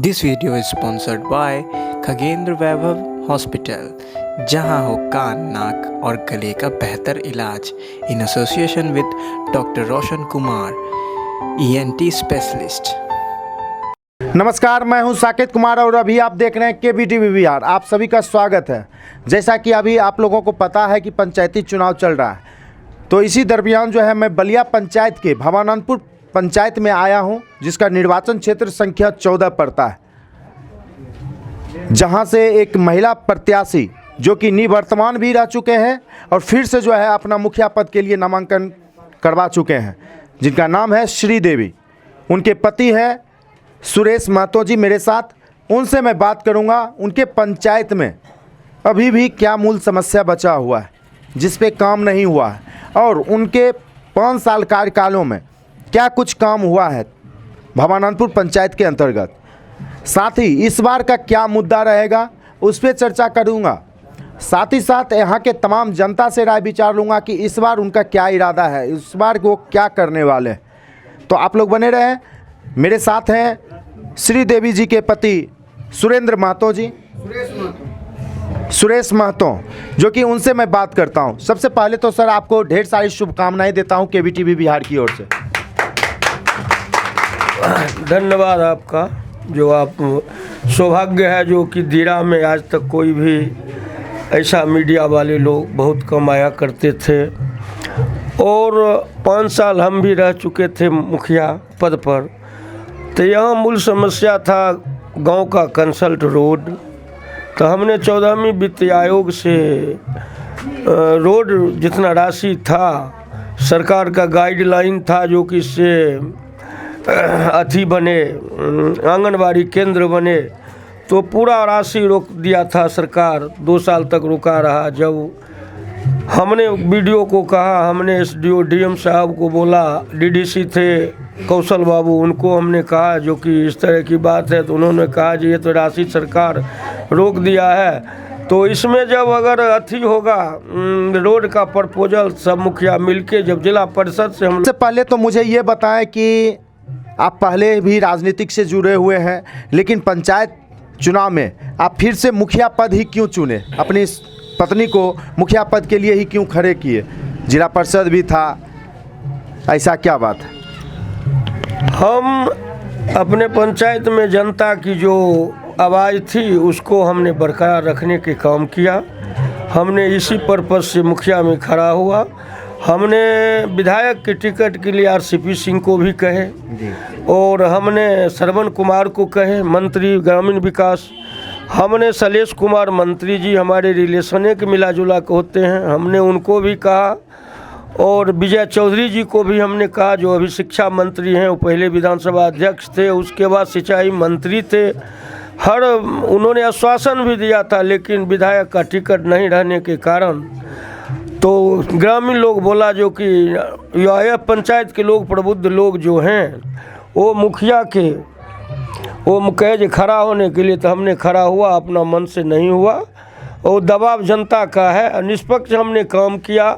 This video is sponsored by Khagendra Vaibhav hospital, जहां हो कान, नाक और गले का बेहतर इलाज in association with doctor Roshan Kumar, ENT specialist. नमस्कार, मैं हूं साकेत कुमार और अभी आप देख रहे हैं KBTV बिहार। आप सभी का स्वागत है। जैसा कि अभी आप लोगों को पता है कि पंचायती चुनाव चल रहा है, तो इसी दरमियान जो है मैं बलिया पंचायत के भवानंदपुर पंचायत में आया हूं, जिसका निर्वाचन क्षेत्र संख्या 14 पड़ता है, जहां से एक महिला प्रत्याशी जो कि निवर्तमान भी रह चुके हैं और फिर से जो है अपना मुखिया पद के लिए नामांकन करवा चुके हैं, जिनका नाम है श्रीदेवी। उनके पति हैं सुरेश महतो जी मेरे साथ। उनसे मैं बात करूंगा उनके पंचायत में अभी भी क्या मूल समस्या बचा हुआ है, जिस पे काम नहीं हुआ है, और उनके 5 साल कार्यकालों में क्या कुछ काम हुआ है भवानंदपुर पंचायत के अंतर्गत। साथ ही इस बार का क्या मुद्दा रहेगा उस पर चर्चा करूंगा। साथ ही साथ यहाँ के तमाम जनता से राय विचार लूँगा कि इस बार उनका क्या इरादा है, इस बार वो क्या करने वाले हैं। तो आप लोग बने रहें। मेरे साथ हैं श्रीदेवी जी के पति सुरेंद्र महतो जी, सुरेश महतो, जो कि उनसे मैं बात करता हूं। सबसे पहले तो सर आपको ढेर सारी शुभकामनाएं देता हूं KBTV बिहार की ओर से। धन्यवाद आपका। जो आप सौभाग्य है जो कि दीरा में आज तक कोई भी ऐसा मीडिया वाले लोग बहुत कम आया करते थे, और 5 साल हम भी रह चुके थे मुखिया पद पर। तो यहाँ मूल समस्या था गांव का कंसल्ट रोड। तो हमने 14वीं वित्त आयोग से रोड जितना राशि था, सरकार का गाइडलाइन था जो कि इससे अथी बने, आंगनबाड़ी केंद्र बने, तो पूरा राशि रोक दिया था सरकार। 2 साल तक रुका रहा। जब हमने वीडियो को कहा, हमने SDO DM साहब को बोला, DDC थे कौशल बाबू, उनको हमने कहा जो कि इस तरह की बात है, तो उन्होंने कहा जी ये तो राशि सरकार रोक दिया है। तो इसमें जब अगर अथी होगा रोड का प्रपोजल सब मुखिया मिलके जब जिला परिषद से हम। सबसे पहले तो मुझे ये बताएं कि आप पहले भी राजनीतिक से जुड़े हुए हैं, लेकिन पंचायत चुनाव में आप फिर से मुखिया पद ही क्यों चुने? अपनी पत्नी को मुखिया पद के लिए ही क्यों खड़े किए? जिला परिषद भी था, ऐसा क्या बात है? हम अपने पंचायत में जनता की जो आवाज़ थी उसको हमने बरकरार रखने के काम किया। हमने इसी पर्पज़ से मुखिया में खड़ा हुआ। हमने विधायक के टिकट के लिए RCP सिंह को भी कहे, और हमने श्रवण कुमार को कहे मंत्री ग्रामीण विकास। हमने शैलेश कुमार मंत्री जी हमारे रिलेशन के मिला जुला के होते हैं, हमने उनको भी कहा। और विजय चौधरी जी को भी हमने कहा जो अभी शिक्षा मंत्री हैं, वो पहले विधानसभा अध्यक्ष थे, उसके बाद सिंचाई मंत्री थे। उन्होंने आश्वासन भी दिया था, लेकिन विधायक का टिकट नहीं रहने के कारण तो ग्रामीण लोग बोला जो कि यह पंचायत के लोग, प्रबुद्ध लोग जो हैं, वो मुखिया के वो कहे खड़ा होने के लिए। तो हमने खड़ा हुआ, अपना मन से नहीं हुआ, और दबाव जनता का है। निष्पक्ष हमने काम किया।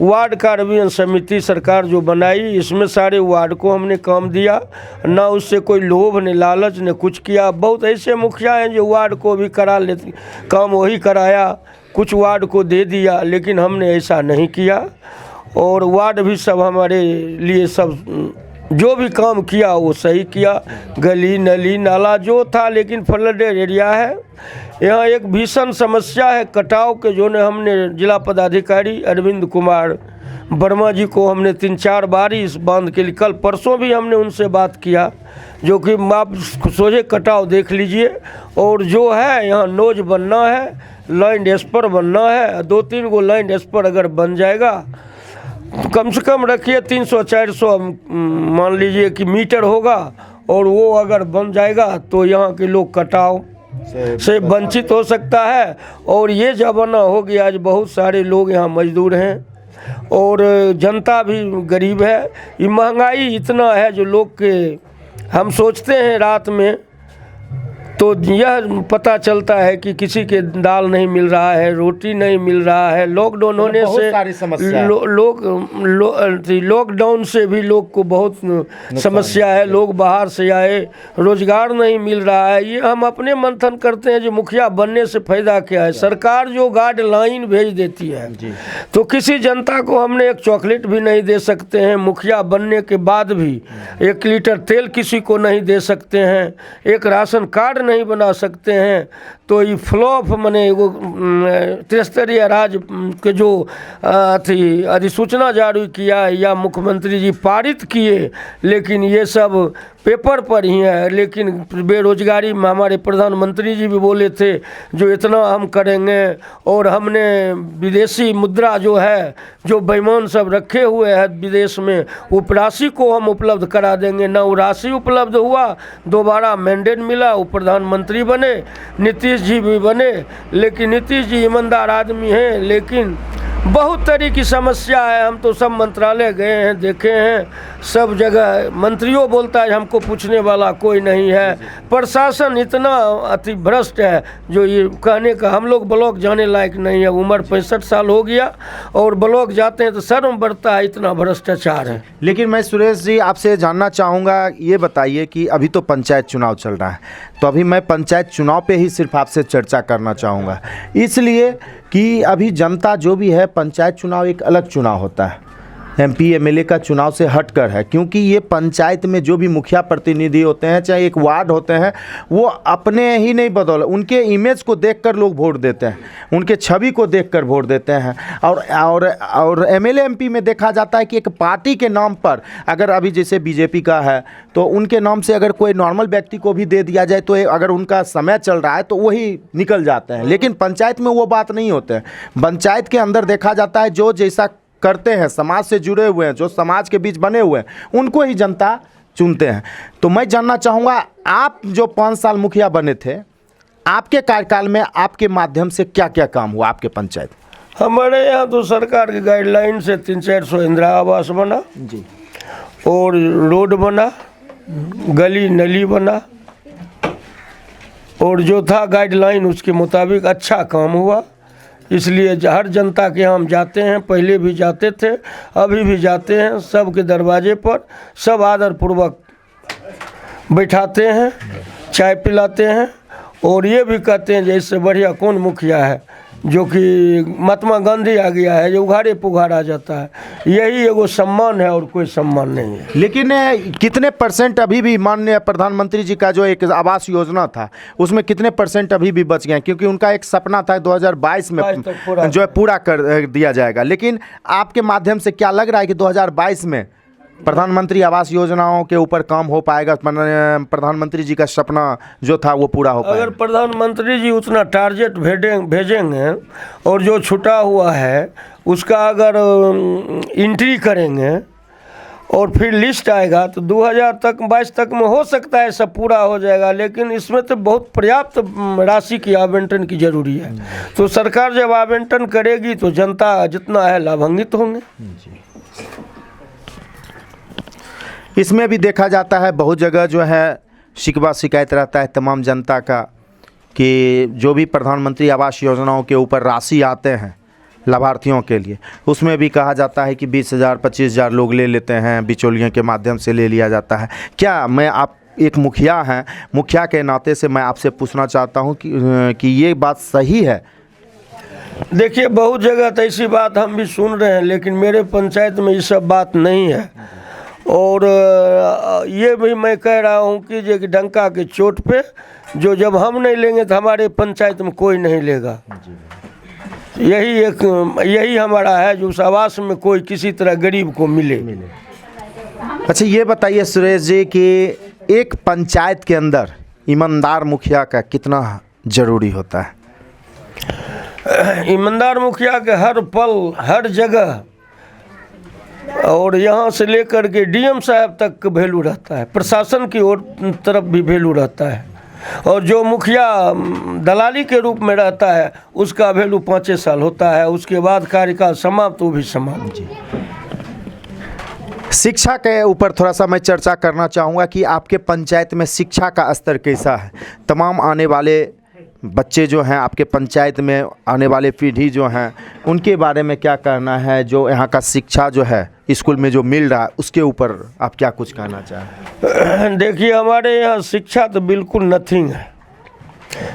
वार्ड कार्यान्वयन समिति सरकार जो बनाई, इसमें सारे वार्ड को हमने काम दिया, ना उससे कोई लोभ न लालच न कुछ किया। बहुत ऐसे मुखिया हैं जो वार्ड को भी करा लेते, काम वही कराया, कुछ वार्ड को दे दिया, लेकिन हमने ऐसा नहीं किया। और वार्ड भी सब हमारे लिए सब जो भी काम किया वो सही किया। गली नली नाला जो था, लेकिन फ्लडेड एरिया है। यहाँ एक भीषण समस्या है कटाव के, जो ने हमने जिला पदाधिकारी अरविंद कुमार वर्मा जी को हमने 3-4 बार इस बांध के लिए, कल परसों भी हमने उनसे बात किया, जो कि आप सोझे कटाव देख लीजिए। और जो है यहाँ नोज बनना है, लाइन एस्पर बनना है, 2-3 गो लाइन एस्पर अगर बन जाएगा, कम से कम रखिए 300-400 मान लीजिए कि मीटर होगा, और वो अगर बन जाएगा तो यहाँ के लोग कटाव से वंचित हो सकता है। और ये जमाना हो गया, आज बहुत सारे लोग यहाँ मजदूर हैं और जनता भी गरीब है। ये महंगाई इतना है जो लोग के, हम सोचते हैं रात में तो यह पता चलता है कि किसी के दाल नहीं मिल रहा है, रोटी नहीं मिल रहा है। लॉकडाउन होने बहुत से सारी समस्या लॉकडाउन से भी लोग को बहुत समस्या है। लोग बाहर से आए, रोजगार नहीं मिल रहा है। ये हम अपने मंथन करते हैं जो मुखिया बनने से फायदा क्या है। सरकार जो गाइडलाइन भेज देती है, तो किसी जनता को हमने एक चॉकलेट भी नहीं दे सकते हैं। मुखिया बनने के बाद भी 1 लीटर तेल किसी को नहीं दे सकते हैं, एक राशन कार्ड नहीं बना सकते हैं। तो ये फ्लॉप मने वो त्रिस्तरीय राज्य के जो अधिसूचना जारी किया या मुख्यमंत्री जी पारित किए, लेकिन ये सब पेपर पर ही है। लेकिन बेरोजगारी में हमारे प्रधानमंत्री जी भी बोले थे जो इतना हम करेंगे, और हमने विदेशी मुद्रा जो है, जो बेईमान सब रखे हुए हैं विदेश में, उस राशि को हम उपलब्ध करा देंगे। ना वो राशि उपलब्ध हुआ, दोबारा मैंडेट मिला, वो प्रधानमंत्री बने, नीतीश जी भी बने। लेकिन नीतीश जी ईमानदार आदमी हैं, लेकिन बहुत तरह की समस्या है। हम तो सब मंत्रालय गए हैं, देखे हैं, सब जगह मंत्रियों बोलता है हमको पूछने वाला कोई नहीं है। प्रशासन इतना अति भ्रष्ट है जो ये कहने का, हम लोग ब्लॉक जाने लायक नहीं है। उम्र 65 साल हो गया और ब्लॉक जाते हैं तो शर्म बढ़ता है, इतना भ्रष्टाचार है। लेकिन मैं सुरेश जी आपसे जानना चाहूँगा, ये बताइए कि अभी तो पंचायत चुनाव चल रहा है, तो अभी मैं पंचायत चुनाव पे ही सिर्फ आपसे चर्चा करना चाहूँगा, इसलिए कि अभी जनता जो भी है, पंचायत चुनाव एक अलग चुनाव होता है, MP MLA का चुनाव से हटकर है। क्योंकि ये पंचायत में जो भी मुखिया प्रतिनिधि होते हैं, चाहे एक वार्ड होते हैं, वो अपने ही नहीं बदौलत, उनके इमेज को देखकर लोग वोट देते हैं, उनके छवि को देखकर वोट देते हैं। और MLA MP में देखा जाता है कि एक पार्टी के नाम पर, अगर अभी जैसे BJP का है तो उनके नाम से अगर कोई नॉर्मल व्यक्ति को भी दे दिया जाए, तो अगर उनका समय चल रहा है तो वही निकल जाते हैं। लेकिन पंचायत में वो बात नहीं होते हैं। पंचायत के अंदर देखा जाता है जो जैसा करते हैं, समाज से जुड़े हुए हैं, जो समाज के बीच बने हुए हैं, उनको ही जनता चुनते हैं। तो मैं जानना चाहूँगा, आप जो 5 साल मुखिया बने थे, आपके कार्यकाल में आपके माध्यम से क्या क्या काम हुआ आपके पंचायत? हमारे यहाँ तो सरकार की गाइडलाइन से 300-400 इंदिरा आवास बना जी, और रोड बना, गली नली बना, और जो था गाइडलाइन उसके मुताबिक अच्छा काम हुआ। इसलिए हर जनता के यहाँ हम जाते हैं, पहले भी जाते थे, अभी भी जाते हैं, सबके दरवाजे पर सब आदरपूर्वक बैठाते हैं, चाय पिलाते हैं, और ये भी कहते हैं जैसे बढ़िया कौन मुखिया है, जो कि महात्मा गांधी आ गया है, जो उघाड़े पुघाड़ आ जाता है। यही एगो सम्मान है और कोई सम्मान नहीं है। लेकिन कितने % अभी भी माननीय प्रधानमंत्री जी का जो एक आवास योजना था, उसमें कितने % अभी भी बच गए? क्योंकि उनका एक सपना था 2022 में जो है पूरा कर दिया जाएगा। लेकिन आपके माध्यम से क्या लग रहा है कि 2022 में प्रधानमंत्री आवास योजनाओं के ऊपर काम हो पाएगा? प्रधानमंत्री जी का सपना जो था वो पूरा हो पाएगा? अगर प्रधानमंत्री जी उतना टारगेट भेजेंगे और जो छुटा हुआ है उसका अगर एंट्री करेंगे और फिर लिस्ट आएगा तो 2022 तक में हो सकता है सब पूरा हो जाएगा। लेकिन इसमें तो बहुत पर्याप्त राशि की आवंटन की जरूरी है। तो सरकार जब आवंटन करेगी तो जनता जितना है लाभान्वित होंगे। इसमें भी देखा जाता है बहुत जगह जो है शिकवा शिकायत रहता है तमाम जनता का कि जो भी प्रधानमंत्री आवास योजनाओं के ऊपर राशि आते हैं लाभार्थियों के लिए, उसमें भी कहा जाता है कि 20,000 25,000 लोग ले लेते हैं, बिचौलियों के माध्यम से ले लिया जाता है। क्या मैं आप एक मुखिया हैं, मुखिया के नाते से मैं आपसे पूछना चाहता हूं कि ये बात सही है? देखिए, बहुत जगह तो ऐसी बात हम भी सुन रहे हैं, लेकिन मेरे पंचायत में ये सब बात नहीं है। और ये भी मैं कह रहा हूँ कि जो डंका के चोट पे जो जब हम नहीं लेंगे तो हमारे पंचायत में कोई नहीं लेगा। यही हमारा है जो उस आवास में कोई किसी तरह गरीब को मिले। अच्छा, ये बताइए सुरेश जी कि एक पंचायत के अंदर ईमानदार मुखिया का कितना जरूरी होता है? ईमानदार मुखिया के हर पल हर जगह और यहाँ से लेकर के DM साहब तक का वैल्यू रहता है, प्रशासन की ओर तरफ भी वैल्यू रहता है। और जो मुखिया दलाली के रूप में रहता है उसका वैल्यू 5 साल होता है, उसके बाद कार्यकाल समाप्त, वो भी समाप्त। शिक्षा के ऊपर थोड़ा सा मैं चर्चा करना चाहूँगा कि आपके पंचायत में शिक्षा का स्तर कैसा है। तमाम आने वाले बच्चे जो हैं आपके पंचायत में, आने वाले पीढ़ी जो हैं, उनके बारे में क्या कहना है। जो यहाँ का शिक्षा जो है स्कूल में जो मिल रहा है उसके ऊपर आप क्या कुछ कहना चाहें। देखिए, हमारे यहाँ शिक्षा तो बिल्कुल नथिंग है।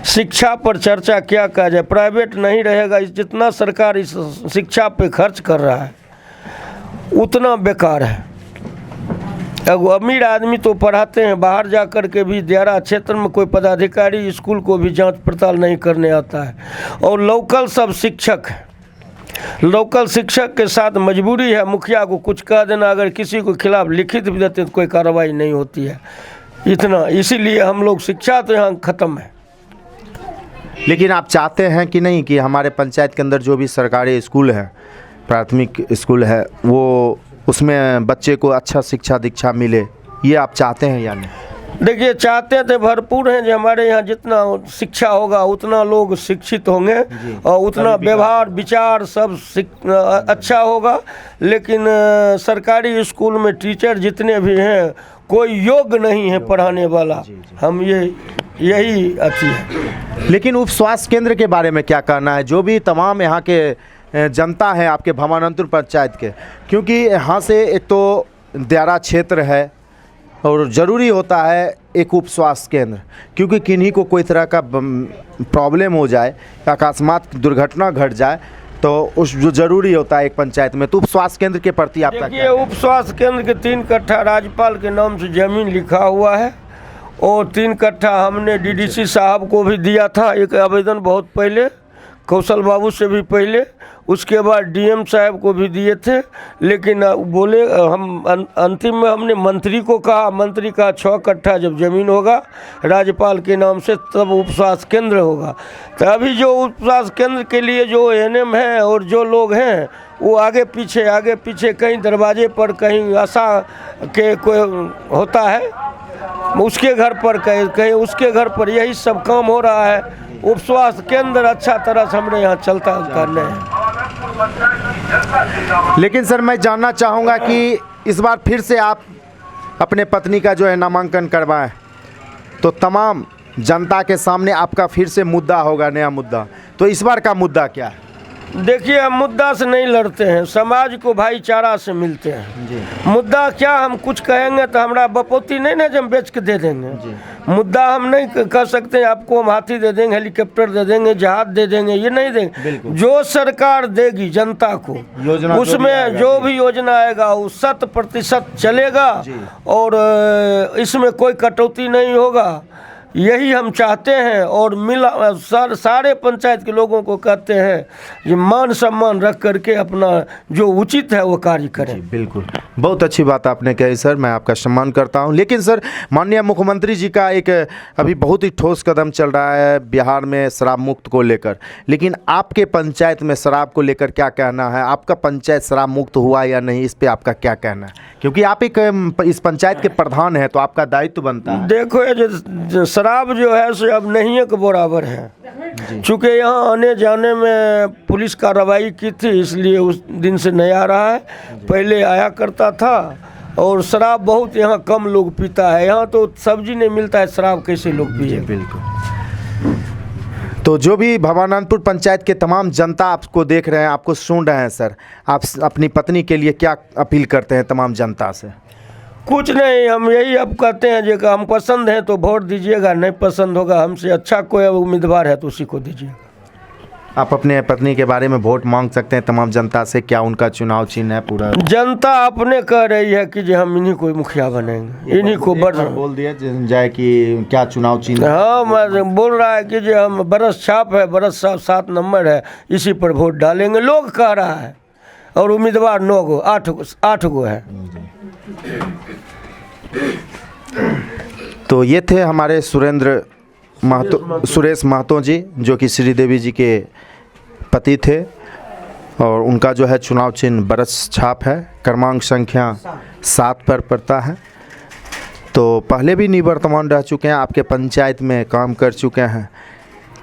शिक्षा पर चर्चा क्या कहा जाए, प्राइवेट नहीं रहेगा। जितना सरकार इस शिक्षा पे खर्च कर रहा है उतना बेकार है। अब अमीर आदमी तो पढ़ाते हैं, बाहर जा कर के भी दियारा क्षेत्र में कोई पदाधिकारी स्कूल को भी जांच पड़ताल नहीं करने आता है। और लोकल सब शिक्षक है, लोकल शिक्षक के साथ मजबूरी है मुखिया को कुछ कह देना, अगर किसी को खिलाफ लिखित भी देते तो कोई कार्रवाई नहीं होती है इतना। इसीलिए हम लोग शिक्षा तो यहाँ ख़त्म है। लेकिन आप चाहते हैं कि नहीं कि हमारे पंचायत के अंदर जो भी सरकारी स्कूल है, प्राथमिक स्कूल है, वो उसमें बच्चे को अच्छा शिक्षा दीक्षा मिले, ये आप चाहते हैं या नहीं? देखिए, चाहते थे भरपूर हैं। जो हमारे यहाँ जितना शिक्षा होगा उतना लोग शिक्षित होंगे और उतना व्यवहार विचार सब अच्छा होगा। लेकिन सरकारी स्कूल में टीचर जितने भी हैं कोई योग्य नहीं है पढ़ाने वाला। हम यही अच्छी है। लेकिन उप स्वास्थ्य केंद्र के बारे में क्या कहना है। जो भी तमाम यहाँ के जनता है आपके भवानंदपुर पंचायत के, क्योंकि यहाँ से एक तो दियारा क्षेत्र है और ज़रूरी होता है एक उप स्वास्थ्य केंद्र, क्योंकि किन्हीं को कोई तरह का प्रॉब्लम हो जाए, अकस्मात दुर्घटना घट जाए तो उस जो ज़रूरी होता है एक पंचायत में। तो उप स्वास्थ्य केंद्र के प्रति आपका देखिए, उप स्वास्थ्य केंद्र के 3 कट्ठा राज्यपाल के नाम से ज़मीन लिखा हुआ है और 3 कट्ठा हमने डीडीसी साहब को भी दिया था, एक आवेदन बहुत पहले, कौशल बाबू से भी पहले। उसके बाद डीएम साहब को भी दिए थे, लेकिन बोले हम अंतिम में हमने मंत्री को कहा, मंत्री का 6 कट्ठा जब ज़मीन होगा राज्यपाल के नाम से तब उप स्वास्थ्य केंद्र होगा। तो अभी जो उप स्वास्थ्य केंद्र के लिए जो एएनएम हैं और जो लोग हैं वो आगे पीछे कहीं दरवाजे पर, कहीं आशा के कोई होता है उसके घर पर, कहीं उसके घर पर, यही सब काम हो रहा है। उप स्वास्थ्य केंद्र अच्छा तरह से हमारे यहाँ चलता करने हैं। लेकिन सर मैं जानना चाहूँगा कि इस बार फिर से आप अपने पत्नी का जो है नामांकन करवाएं तो तमाम जनता के सामने आपका फिर से मुद्दा होगा, नया मुद्दा। तो इस बार का मुद्दा क्या है? देखिए, हम मुद्दा से नहीं लड़ते हैं, समाज को भाईचारा से मिलते हैं जी। मुद्दा क्या, हम कुछ कहेंगे तो हमारा बपोती नहीं ना, जब हम बेच के दे देंगे जी। मुद्दा हम नहीं कह सकते आपको हम हाथी दे देंगे, हेलीकॉप्टर दे देंगे, जहाज दे देंगे, ये नहीं देंगे। जो सरकार देगी जनता को, उसमें जो भी योजना आएगा वो 100% चलेगा और इसमें कोई कटौती नहीं होगा। यही हम चाहते हैं और सारे पंचायत के लोगों को कहते हैं कि मान सम्मान रख करके अपना जो उचित है वो कार्य करें। बिल्कुल, बहुत अच्छी बात आपने कही सर, मैं आपका सम्मान करता हूं। लेकिन सर, माननीय मुख्यमंत्री जी का एक अभी बहुत ही ठोस कदम चल रहा है बिहार में शराब मुक्त को लेकर, लेकिन आपके पंचायत में शराब को लेकर क्या कहना है? आपका पंचायत शराब मुक्त हुआ या नहीं, इस पर आपका क्या कहना है? क्योंकि आप एक इस पंचायत के प्रधान हैं तो आपका दायित्व बनता है। देखो, ये शराब जो है सो अब नहीं के बराबर है। चूँकि यहाँ आने जाने में पुलिस कार्रवाई की थी, इसलिए उस दिन से नहीं आ रहा है। पहले आया करता था और शराब बहुत यहाँ कम लोग पीता है। यहाँ तो सब्जी नहीं मिलता है, शराब कैसे लोग पिए? बिल्कुल। तो जो भी भवानंदपुर पंचायत के तमाम जनता आपको देख रहे हैं, आपको सुन रहे हैं सर, आप अपनी पत्नी के लिए क्या अपील करते हैं तमाम जनता से? कुछ नहीं, हम यही अब कहते हैं जो हम पसंद हैं तो वोट दीजिएगा, नहीं पसंद होगा हमसे अच्छा कोई उम्मीदवार है तो उसी को दीजिएगा। आप अपने पत्नी के बारे में वोट मांग सकते हैं तमाम जनता से, क्या उनका चुनाव चिन्ह है? पूरा जनता अपने कह रही है कि जो हम इन्हीं को मुखिया बनेंगे, इन्हीं को बोल दिया जाए कि क्या चुनाव चिन्ह? हाँ, मैं बोल रहा है कि जो हम बरस छाप है, बरस छाप 7 नंबर है, इसी पर वोट डालेंगे, लोग कह रहा है। और उम्मीदवार 9 गो 8 गो है। तो ये थे हमारे सुरेश महतो जी, जो कि श्रीदेवी जी के पति थे और उनका जो है चुनाव चिन्ह बरस छाप है, क्रमांक संख्या 7 पर पड़ता है। तो पहले भी निवर्तमान रह चुके हैं, आपके पंचायत में काम कर चुके हैं।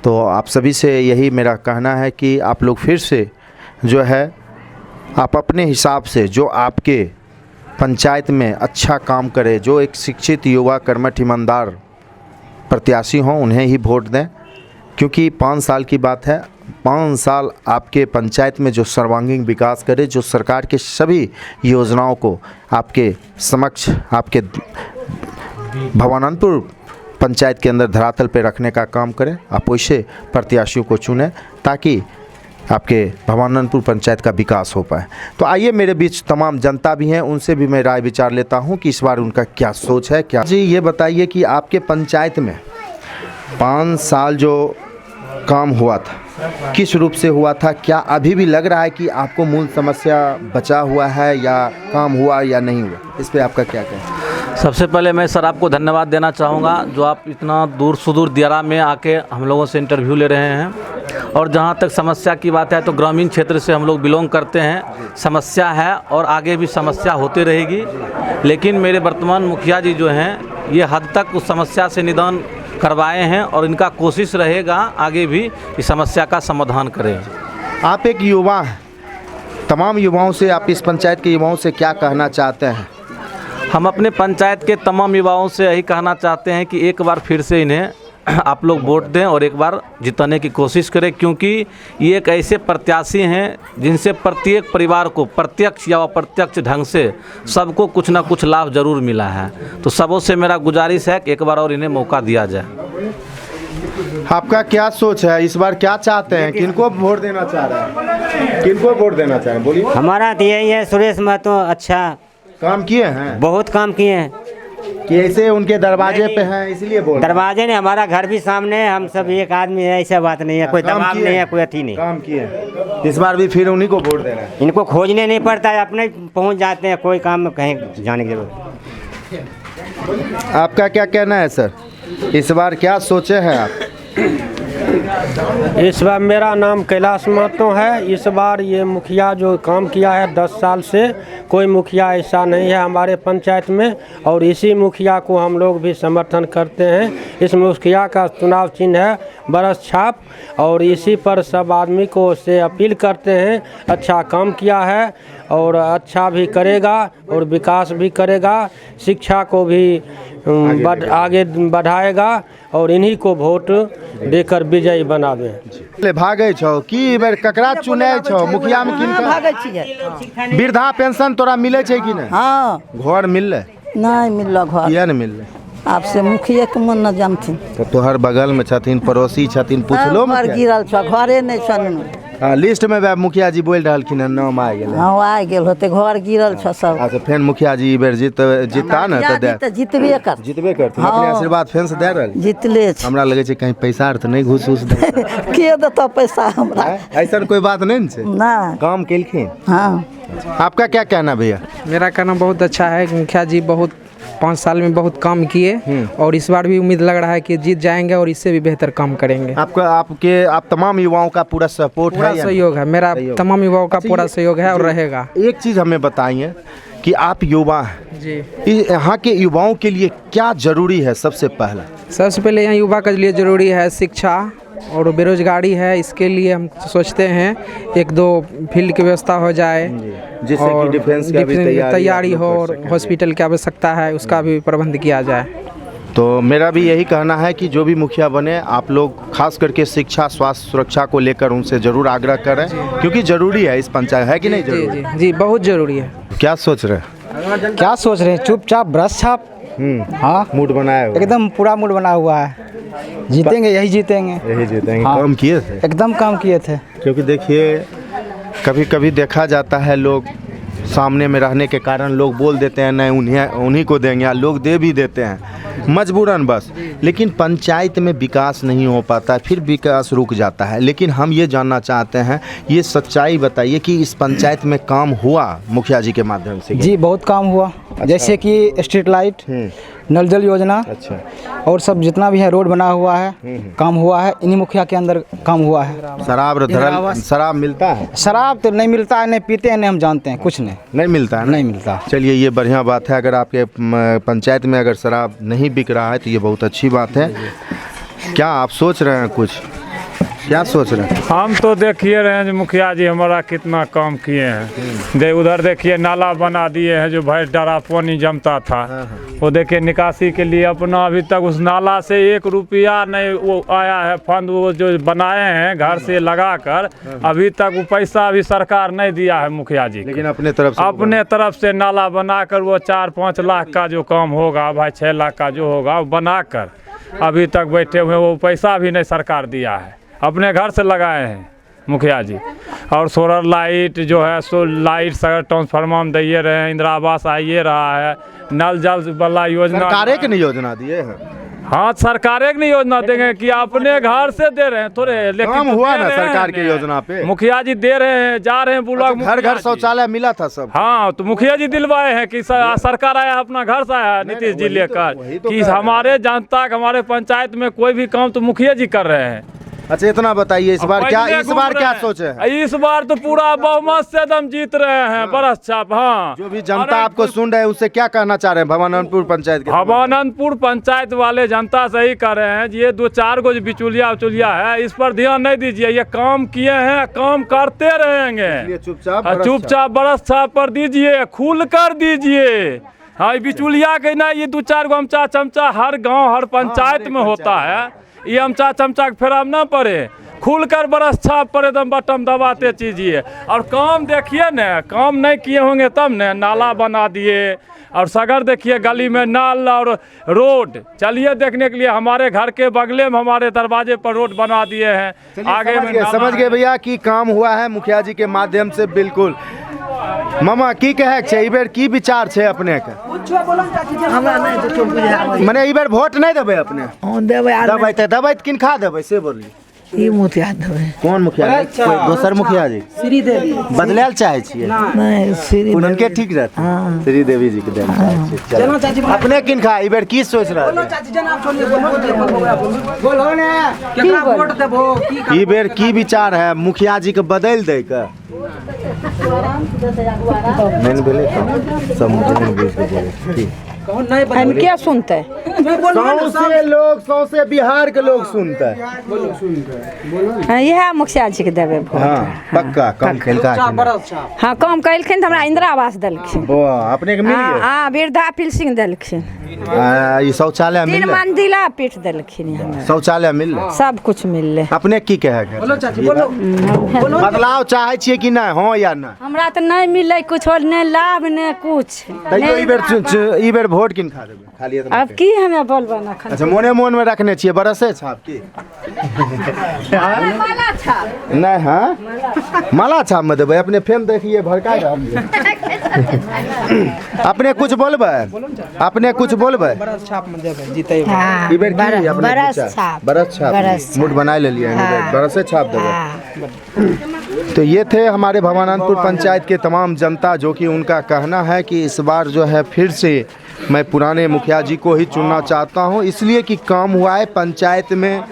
तो आप सभी से यही मेरा कहना है कि आप लोग फिर से जो है आप अपने हिसाब से जो आपके पंचायत में अच्छा काम करे, जो एक शिक्षित युवा कर्मठ ईमानदार प्रत्याशी हों उन्हें ही वोट दें, क्योंकि 5 साल की बात है। 5 साल आपके पंचायत में जो सर्वांगीण विकास करे, जो सरकार के सभी योजनाओं को आपके समक्ष, आपके भवानंदपुर पंचायत के अंदर धरातल पे रखने का काम करें। आप वैसे प्रत्याशियों को चुनें ताकि आपके भवानंदपुर पंचायत का विकास हो पाए। तो आइए, मेरे बीच तमाम जनता भी हैं, उनसे भी मैं राय विचार लेता हूं कि इस बार उनका क्या सोच है। क्या जी, ये बताइए कि आपके पंचायत में 5 साल जो काम हुआ था किस रूप से हुआ था? क्या अभी भी लग रहा है कि आपको मूल समस्या बचा हुआ है, या काम हुआ या नहीं हुआ? इस पे आपका क्या कहना है? सबसे पहले मैं सर आपको धन्यवाद देना चाहूँगा, जो आप इतना दूर सुदूर दियारा में आके हम लोगों से इंटरव्यू ले रहे हैं। और जहाँ तक समस्या की बात है तो ग्रामीण क्षेत्र से हम लोग बिलोंग करते हैं। समस्या है और आगे भी समस्या होती रहेगी, लेकिन मेरे वर्तमान मुखिया जी जो हैं ये हद तक उस समस्या से निदान करवाए हैं और इनका कोशिश रहेगा आगे भी इस समस्या का समाधान करें। आप एक युवा हैं, तमाम युवाओं से, आप इस पंचायत के युवाओं से क्या कहना चाहते हैं? हम अपने पंचायत के तमाम युवाओं से यही कहना चाहते हैं कि एक बार फिर से इन्हें आप लोग वोट दें और एक बार जिताने की कोशिश करें, क्योंकि ये एक ऐसे प्रत्याशी हैं जिनसे प्रत्येक परिवार को प्रत्यक्ष या अप्रत्यक्ष ढंग से सबको कुछ ना कुछ लाभ जरूर मिला है। तो सबों से मेरा गुजारिश है कि एक बार और इन्हें मौका दिया जाए। आपका क्या सोच है? इस बार क्या चाहते हैं? किनको वोट देना चाह रहे हैं? किनको वोट देना चाह रहे हैं? बोलिए। हमारा तो यही है, सुरेश महतो अच्छा काम किए हैं, बहुत काम किए हैं। कि ऐसे उनके दरवाजे पे हैं इसलिए बोल रहे हैं? दरवाजे ने, हमारा घर भी सामने है, हम सब एक आदमी है, ऐसा बात नहीं है, कोई दबाव नहीं है, कोई अथी नहीं। काम किए, इस बार भी फिर उन्हीं को वोट देना है। इनको खोजने नहीं पड़ता है, अपने पहुंच जाते हैं, कोई काम में कहीं जाने की जरूरत। आपका क्या कहना है सर? इस बार क्या सोचे हैं आप? इस बार मेरा नाम कैलाश महतो है। इस बार ये मुखिया जो काम किया है 10 साल से, कोई मुखिया ऐसा नहीं है हमारे पंचायत में, और इसी मुखिया को हम लोग भी समर्थन करते हैं। इस मुखिया का चुनाव चिन्ह है बरस छाप, और इसी पर सब आदमी को से अपील करते हैं। अच्छा काम किया है और अच्छा भी करेगा और विकास भी करेगा, शिक्षा को भी आगे बढ़ाएगा, और इन्हीं को वोट देकर विजयी बनावे। ले भागे छो की बेर ककरा चुने छो? मुखिया में किन भागे छियै। वृद्धा पेंशन तोरा मिले छै कि नहीं? हाँ, घर मिलले? नहीं मिललो घर। किया नहीं मिलले? आपसे मुखिया के मन न जानथिन। तो तोहर बगल में छथिन, पड़ोसी छथिन, पूछलो घर गिरल छ, घरे नहीं छन। हाँ, लिस्ट में वह मुखिया जी बोल रहलखिन है, नाम आ गेल। हाँ, आ गेल होते, घर गिरल छ सब। अच्छा, फेन मुखिया जी ई बेर जीता न त दे जीतबे कर, जीतबे करथिन। हाँ। अपने आशीर्वाद फेन से दे रहल? जीतले छ। हमरा लगे छै कहीं पैसा त नहीं घूस उस दे। के देता पैसा हमरा? ऐसा कोई बात नहीं न छै, ना काम केलखिन। हाँ, आपका क्या कहना भैया? मेरा कहना बहुत अच्छा है। मुखिया जी बहुत 5 साल में बहुत काम किए और इस बार भी उम्मीद लग रहा है कि जीत जाएंगे और इससे भी बेहतर काम करेंगे। आप तमाम युवाओं का पूरा सपोर्ट पूरा है? सहयोग है, मेरा तमाम युवाओं का पूरा सहयोग है और रहेगा। एक चीज़ हमें बताइए कि आप युवा हैं जी, यहाँ के युवाओं के लिए क्या जरूरी है? सबसे पहले यहाँ युवा के लिए जरूरी है शिक्षा और बेरोजगारी है। इसके लिए हम सोचते हैं 1-2 फील्ड की व्यवस्था हो जाए, जिससे कि डिफेंस का भी तैयारी हो, और हॉस्पिटल की आवश्यकता है उसका भी प्रबंध किया जाए। तो मेरा भी यही कहना है कि जो भी मुखिया बने, आप लोग खास करके शिक्षा, स्वास्थ्य, सुरक्षा को लेकर उनसे जरूर आग्रह करें, क्योंकि जरूरी है इस पंचायत, है कि नहीं? जी जी जी, बहुत जरूरी है। क्या सोच रहे हैं? क्या सोच रहे हैं? चुपचाप ब्रश छाप। हाँ, मूड बनाया हुआ? एकदम पूरा मूड बना हुआ है। जीतेंगे, यही जीतेंगे। हाँ। काम किए थे? एकदम काम किए थे। क्योंकि देखिए, कभी कभी देखा जाता है लोग सामने में रहने के कारण लोग बोल देते हैं नहीं उन्हीं को देंगे, या लोग दे भी देते हैं मजबूरन बस। लेकिन पंचायत में विकास नहीं हो पाता, फिर विकास रुक जाता है। लेकिन हम ये जानना चाहते हैं, ये सच्चाई बताइए कि इस पंचायत में काम हुआ मुखिया जी के माध्यम से? जी बहुत काम हुआ। अच्छा। जैसे कि स्ट्रीट लाइट, नल जल योजना, अच्छा, और सब जितना भी है रोड बना हुआ है, काम हुआ है। इन्हीं मुखिया के अंदर काम हुआ है। शराब मिलता है? शराब तो नहीं मिलता है, नहीं पीते हैं, नहीं हम जानते हैं, कुछ नहीं मिलता है? नहीं मिलता। चलिए, ये बढ़िया बात है। अगर आपके पंचायत में अगर शराब नहीं बिक रहा है तो ये बहुत अच्छी बात है। क्या आप सोच रहे हैं कुछ? क्या सोच रहे हैं? हम तो देखिए रहे हैं जो मुखिया जी हमारा कितना काम किए हैं। उधर देखिए नाला बना दिए हैं, जो भाई डरा पानी जमता था वो देखिए निकासी के लिए अपना अभी तक उस नाला से 1 रुपया नहीं वो आया है फंड, वो जो बनाए हैं घर से लगा कर अभी तक वो पैसा भी सरकार नहीं दिया है मुखिया जी। लेकिन अपने तरफ से नाला बनाकर वो 4-5 लाख का जो काम होगा भाई 6 लाख का जो होगा वो बनाकर अभी तक बैठे हुए, वो पैसा भी नहीं सरकार दिया है, अपने घर से लगाए हैं मुखिया जी। और सोलर लाइट जो है सो लाइट सगर ट्रांसफार्मर दिए रहे हैं, इंदिरा आवास आइए रहा है, नल जल वाला योजना सरकार के योजना दिए हैं। हाँ सरकार एक नहीं योजना देंगे कि अपने घर से दे रहे हैं थोड़े, लेकिन हुआ ना सरकार की योजना पे मुखिया जी दे रहे हैं, जा रहे हैं ब्लॉक घर घर शौचालय मिला था सब। हाँ तो मुखिया जी दिलवाए हैं कि सरकार आया अपना घर से आया नीतीश जी लेकर कि हमारे जनता हमारे पंचायत में कोई भी काम तो मुखिया जी कर रहे हैं। अच्छा इतना बताइए इस बार क्या सोचे हैं? इस बार तो पूरा बहुमत से एकदम जीत रहे हैं बरस छाप। हाँ जो भी जनता आपको सुन रहे हैं उससे क्या कहना चाह रहे हैं भवानंदपुर पंचायत के? भवानंदपुर पंचायत वाले जनता से ही कर रहे हैं, ये 2-4 गो बिचुलिया है, इस पर ध्यान नहीं दीजिए। ये काम किए हैं, काम करते रहेंगे, चुपचाप बरस छाप पर दीजिए, खुल कर दीजिए। हाँ बिचुलिया के नहीं, ये 2-4 गो चमचा हर गाँव हर पंचायत में होता है, ये अमचा चमचा के फेराम ना पड़े, खुलकर बरस छाप पर एकदम बटन दबाते चीजिए। और काम देखिए न, काम नहीं किए होंगे तब न, नाला बना दिए और सगर देखिए गली में नल और रोड, चलिए देखने के लिए हमारे घर के बगले में हमारे दरवाजे पर रोड बना दिए हैं। आगे में समझ गए भैया कि काम हुआ है मुखिया जी के माध्यम से। बिल्कुल मामा की कहे छै, ई बेर की विचार छै अपने के? मने ई बेर वोट नहीं देबे अपने? देबै किनखा देबै से बोलिए। ई मुखिया देबै। कौन मुखिया? कोई दोसर मुखिया जी? श्री देवी बदलैल चाहे छियै? नहीं श्री उनके ठीक रहते। श्री देवी जी के देना चाहे छियै। अपने किनखा ई बेर की सोच रहा है? ई बेर की विचार है मुखिया जी के बदल दे के? नहीं बोले सब मुझे बीच में बोले ठीक। हम क्या सुनते? सौसे बिहार के लोग सुनते हैं। यह मुखिया जी के देवे। हाँ पक्का काम कैलका। हाँ काम कैलखिन तो हमरा इंदिरा आवास देलखिन। अपने के मिल गया? हाँ वृद्धा पेंशन देलखिन, ये शौचालय मिल, 3 मंजिला पीठ देलखिन, शौचालय मिल, सब कुछ मिल। अपने की कहे बदलाव चाहे छियै कि नहीं? हो या नहीं? हमरा तो नहीं मिले कुछ, नहीं लाभ नहीं कुछ। ई बेर वोट किन खा देबै खाली? अब की हमें बोलबो ना। अच्छा मोन में रखने छियै बरसे छाप की? माला छाप नहीं। हाँ माला छाप में देबै अपने? फेम देखिए भड़का अपने कुछ बोलबै? अपने कुछ बोलबै? बरस छाप में देबै जीते। ई बेर की अपने बरस छाप मुठ बना ले लिया है, बरसे छाप देबै। तो ये थे हमारे भवानंदपुर पंचायत के तमाम जनता, जो कि उनका कहना है कि इस बार जो है फिर से मैं पुराने मुखिया जी को ही चुनना चाहता हूं, इसलिए कि काम हुआ है पंचायत में।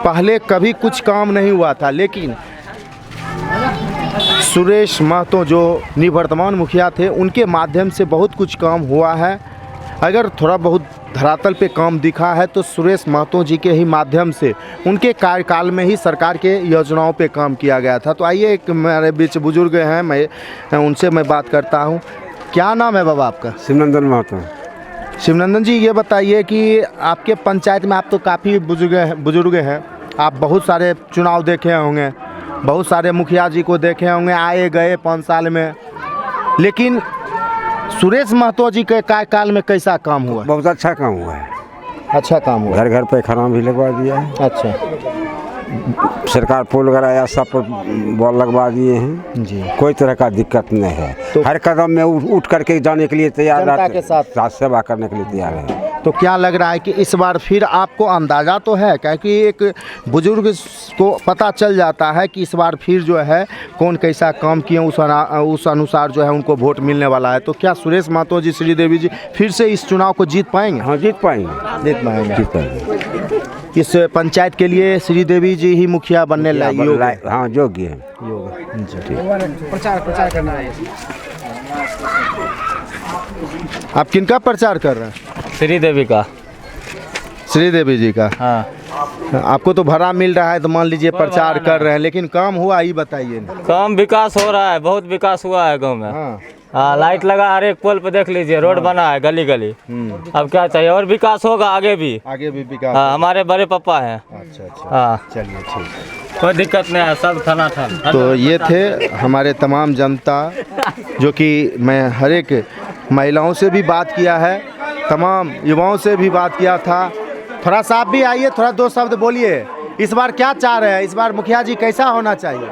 पहले कभी कुछ काम नहीं हुआ था, लेकिन सुरेश महतो जो निवर्तमान मुखिया थे उनके माध्यम से बहुत कुछ काम हुआ है। अगर थोड़ा बहुत धरातल पे काम दिखा है तो सुरेश महतो जी के ही माध्यम से, उनके कार्यकाल में ही सरकार के योजनाओं पे काम किया गया था। तो आइए एक मेरे बीच बुजुर्ग हैं, मैं उनसे मैं बात करता हूं। क्या नाम है बाबा आपका? शिवनंदन महतो। शिवनंदन जी ये बताइए कि आपके पंचायत में, आप तो काफ़ी बुजुर्ग हैं, आप बहुत सारे चुनाव देखे होंगे, बहुत सारे मुखिया जी को देखे होंगे आए गए 5 साल में, लेकिन सुरेश महतो जी के कार्यकाल में कैसा काम हुआ? बहुत अच्छा काम हुआ है। अच्छा काम हुआ, घर घर पे खाना भी लगवा दिया है। अच्छा सरकार पोल वगैरह सब पर बॉल लगवा दिए हैं जी, कोई तरह का दिक्कत नहीं है। तो हर कदम में उठ करके जाने के लिए तैयार, जनता के साथ सेवा करने के लिए तैयार है। तो क्या लग रहा है कि इस बार फिर आपको अंदाज़ा तो है, क्योंकि एक बुजुर्ग को पता चल जाता है कि इस बार फिर जो है कौन कैसा काम किए, उस अनुसार जो है उनको वोट मिलने वाला है। तो क्या सुरेश महतो जी, श्रीदेवी जी फिर से इस चुनाव को जीत पाएंगे? हाँ जीत पाएंगे। इस पंचायत के लिए श्रीदेवी जी ही मुखिया बनने लायक, हाँ योग्य है। प्रचार करना है। आप किनका प्रचार कर रहे हैं? श्रीदेवी का। श्रीदेवी जी का। हाँ। आपको तो भरा मिल रहा है तो मान लीजिए प्रचार कर रहे हैं, लेकिन काम हुआ ही बताइए ना। काम विकास हो रहा है, बहुत विकास हुआ है गांव में। हाँ, लाइट लगा हर एक पोल पे, देख लीजिए, रोड बना है गली गली। अब क्या चाहिए, और विकास होगा आगे भी विकास। हाँ, हमारे बड़े पापा हैं। अच्छा। हाँ, चलिए ठीक, कोई दिक्कत नहीं है, सब थाना था। तो ये थे हमारे तमाम जनता, जो कि मैं हर एक महिलाओं से भी बात किया है, तमाम युवाओं से भी बात किया था। थोड़ा सा आप भी आइए, थोड़ा दो शब्द बोलिए। इस बार क्या चाह रहे हैं, इस बार मुखिया जी कैसा होना चाहिए?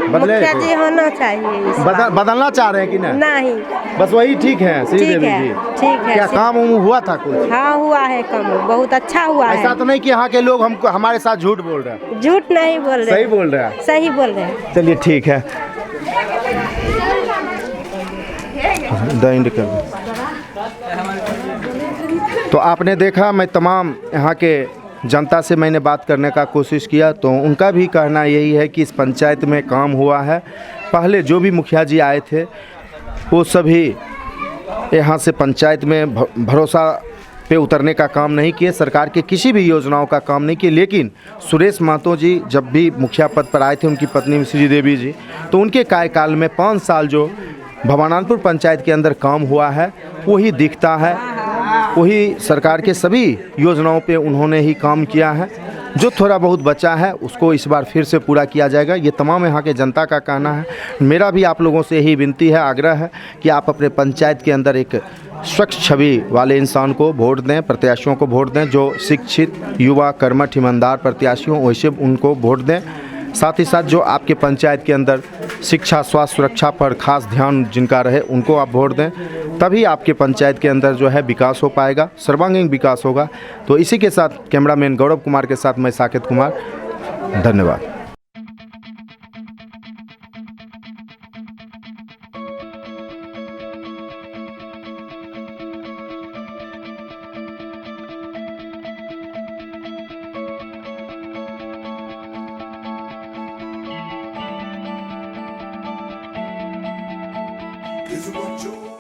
बदले मुखिया जी होना चाहिए। बदलना चाह रहे हैं कि नहीं? नहीं, बस वही ठीक है श्रीदेवी जी। ठीक है। क्या काम हुआ था कुछ? हाँ, हुआ है काम, बहुत अच्छा हुआ है। ऐसा तो नहीं कि यहाँ के लोग हमको हमारे साथ झूठ बोल रहे हैं? झूठ नहीं बोल रहे, सही बोल रहे हैं। सही बोल रहे हैं। चलिए ठीक है, दंड कर। तो आपने देखा, मैं तमाम यहाँ के जनता से मैंने बात करने का कोशिश किया, तो उनका भी कहना यही है कि इस पंचायत में काम हुआ है। पहले जो भी मुखिया जी आए थे वो सभी यहाँ से पंचायत में भरोसा पे उतरने का काम नहीं किए, सरकार के किसी भी योजनाओं का काम नहीं किए। लेकिन सुरेश महतो जी जब भी मुखिया पद पर आए थे, उनकी पत्नी श्रीदेवी जी, तो उनके कार्यकाल में 5 साल जो भवानानपुर पंचायत के अंदर काम हुआ है वही दिखता है, वही सरकार के सभी योजनाओं पे उन्होंने ही काम किया है। जो थोड़ा बहुत बचा है उसको इस बार फिर से पूरा किया जाएगा, ये तमाम यहाँ के जनता का कहना है। मेरा भी आप लोगों से यही विनती है, आग्रह है कि आप अपने पंचायत के अंदर एक स्वच्छ छवि वाले इंसान को वोट दें, प्रत्याशियों को वोट दें, जो शिक्षित, युवा, कर्मठ, ईमानदार प्रत्याशी हों वैसे उनको वोट दें। साथ ही साथ जो आपके पंचायत के अंदर शिक्षा, स्वास्थ्य, सुरक्षा पर खास ध्यान जिनका रहे उनको आप वोट दें, तभी आपके पंचायत के अंदर जो है विकास हो पाएगा, सर्वांगीण विकास होगा। तो इसी के साथ कैमरामैन गौरव कुमार के साथ मैं साकेत कुमार, धन्यवाद। Is what you